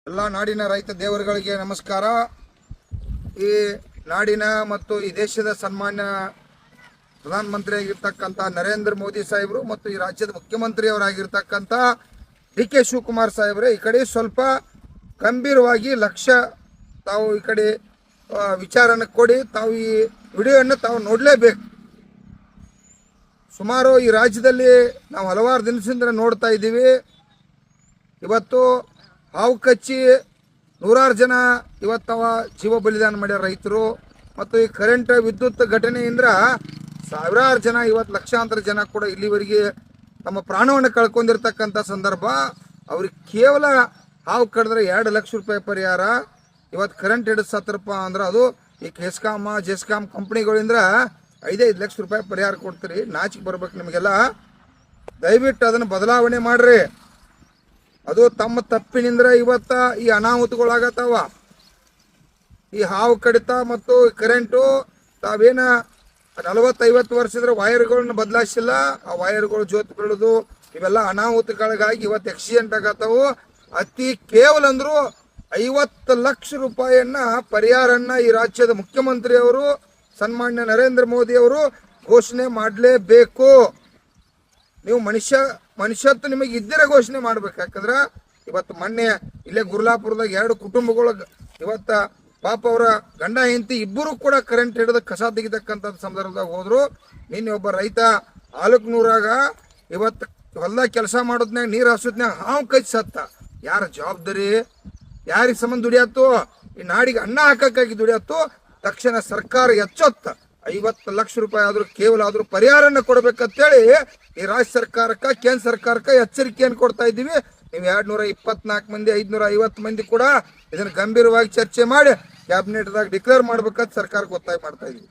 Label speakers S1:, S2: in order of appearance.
S1: ಎಲ್ಲ ನಾಡಿನ ರೈತ ದೇವರುಗಳಿಗೆ ನಮಸ್ಕಾರ. ಈ ನಾಡಿನ ಮತ್ತು ಈ ದೇಶದ ಸನ್ಮಾನ್ಯ ಪ್ರಧಾನಮಂತ್ರಿ ಆಗಿರ್ತಕ್ಕಂಥ ನರೇಂದ್ರ ಮೋದಿ ಸಾಹೇಬರು ಮತ್ತು ಈ ರಾಜ್ಯದ ಮುಖ್ಯಮಂತ್ರಿಯವರಾಗಿರ್ತಕ್ಕಂಥ ಡಿ.ಕೆ. ಶಿವಕುಮಾರ್ ಸಾಹೇಬ್ರೆ ಈ ಕಡೆ ಸ್ವಲ್ಪ ಗಂಭೀರವಾಗಿ ಲಕ್ಷ್ಯ ತಾವು ಈ ಕಡೆ ವಿಚಾರನ ಕೊಡಿ. ತಾವು ಈ ವಿಡಿಯೋವನ್ನು ತಾವು ನೋಡಲೇಬೇಕು. ಸುಮಾರು ಈ ರಾಜ್ಯದಲ್ಲಿ ನಾವು ಹಲವಾರು ದಿನದಿಂದ ನೋಡ್ತಾ ಇದ್ದೀವಿ. ಇವತ್ತು ಹಾವು ಕಚ್ಚಿ ನೂರಾರು ಜನ ಇವತ್ತವ ಜೀವ ಬಲಿದಾನ ಮಾಡ್ಯಾರ ರೈತರು. ಮತ್ತು ಈ ಕರೆಂಟ್ ವಿದ್ಯುತ್ ಘಟನೆಯಿಂದ ಸಾವಿರಾರು ಜನ ಇವತ್ತು ಲಕ್ಷಾಂತರ ಜನ ಕೂಡ ಇಲ್ಲಿವರೆಗೆ ತಮ್ಮ ಪ್ರಾಣವನ್ನು ಕಳ್ಕೊಂಡಿರ್ತಕ್ಕಂಥ ಸಂದರ್ಭ. ಅವ್ರಿಗೆ ಕೇವಲ ಹಾವು ಕಡಿದ್ರೆ 2 ಲಕ್ಷ ರೂಪಾಯಿ ಪರಿಹಾರ. ಇವತ್ತು ಕರೆಂಟ್ ಹಿಡಿದು ಸತ್ತರಪ್ಪ ಅಂದ್ರೆ ಅದು ಈ ಕೆಸ್ಕಾಮ್ ಜೆಸ್ಕಾಮ್ ಕಂಪ್ನಿಗಳಿಂದ 5-5 ಲಕ್ಷ ರೂಪಾಯಿ ಪರಿಹಾರ ಕೊಡ್ತೀರಿ. ನಾಚಿಕೆ ಬರ್ಬೇಕು ನಿಮಗೆಲ್ಲ. ದಯವಿಟ್ಟು ಅದನ್ನು ಬದಲಾವಣೆ ಮಾಡ್ರಿ. ಅದು ತಮ್ಮ ತಪ್ಪಿನಿಂದ ಇವತ್ತ ಈ ಅನಾಹುತಗಳಾಗತ್ತವ. ಈ ಹಾವು ಕಡಿತ ಮತ್ತು ಕರೆಂಟು ತಾವೇನ 40-50 ವರ್ಷದ ವೈರ್ಗಳನ್ನ ಬದಲಾಯಿಸಿಲ್ಲ. ಆ ವೈರ್ಗಳು ಜೋತ್ ಬೀಳೋದು ಇವೆಲ್ಲ ಅನಾಹುತಗಳಿಗಾಗಿ ಇವತ್ತು ಆಕ್ಸಿಡೆಂಟ್ ಆಗತ್ತವು. ಅತಿ ಕೇವಲ ಅಂದ್ರು 50 ಲಕ್ಷ ರೂಪಾಯಿಯನ್ನ ಪರಿಹಾರನ್ನ ಈ ರಾಜ್ಯದ ಮುಖ್ಯಮಂತ್ರಿಯವರು ಸನ್ಮಾನ್ಯ ನರೇಂದ್ರ ಮೋದಿ ಅವರು ಘೋಷಣೆ ಮಾಡಲೇಬೇಕು. ನೀವು ಮನುಷ್ಯತ್ವ ನಿಮಗೆ ಇದ್ದರೆ ಘೋಷಣೆ ಮಾಡ್ಬೇಕು. ಯಾಕಂದ್ರೆ ಇವತ್ತು ಮೊನ್ನೆ ಇಲ್ಲೇ ಗುರ್ಲಾಪುರದಾಗ 2 ಕುಟುಂಬಗಳು ಇವತ್ತ ಪಾಪ ಅವರ ಗಂಡ ಹೆಂಡತಿ ಇಬ್ಬರು ಕೂಡ ಕರೆಂಟ್ ಹಿಡಿದು ಕಸ ತೆಗಿತಕ್ಕಂಥ ಸಂದರ್ಭದಾಗ ಹೋದ್ರು. ನಿನ್ನೆ ಒಬ್ಬ ರೈತ ಆಲಕ್ನೂರಾಗ ಇವತ್ತು ಹೊಲ್ದಾಗ ಕೆಲಸ ಮಾಡೋದ್ನಾಗ ನೀರು ಹಾಸೋದ್ನಾಗ ಹಾವು ಕಚ್ಚಿ ಸತ್ತ. ಯಾರ ಜವಾಬ್ದಾರಿ? ಯಾರಿಗೆ ಸಂಬಂಧ ದುಡಿಯತ್ತು? ಈ ನಾಡಿಗೆ ಅನ್ನ ಹಾಕಕ್ಕಾಗಿ ದುಡಿಯತ್ತು. ತಕ್ಷಣ ಸರ್ಕಾರ ಎಚ್ಚೊತ್ತ 50 ಲಕ್ಷ ರೂಪಾಯಿ ಆದ್ರೂ ಕೇವಲ ಆದ್ರೂ ಪರಿಹಾರನ ಕೊಡ್ಬೇಕಂತೇಳಿ ಈ ರಾಜ್ಯ ಸರ್ಕಾರಕ್ಕೆ ಕೇಂದ್ರ ಸರ್ಕಾರಕ್ಕೆ ಎಚ್ಚರಿಕೆಯನ್ನು ಕೊಡ್ತಾ ಇದ್ದೀವಿ. ನೀವು 224 ಮಂದಿ 550 ಮಂದಿ ಕೂಡ ಇದನ್ನು ಗಂಭೀರವಾಗಿ ಚರ್ಚೆ ಮಾಡಿ ಕ್ಯಾಬಿನೆಟ್ದಾಗ ಡಿಕ್ಲೇರ್ ಮಾಡ್ಬೇಕಂತ ಸರ್ಕಾರಕ್ಕೆ ಒತ್ತಾಯ ಮಾಡ್ತಾ ಇದೀವಿ.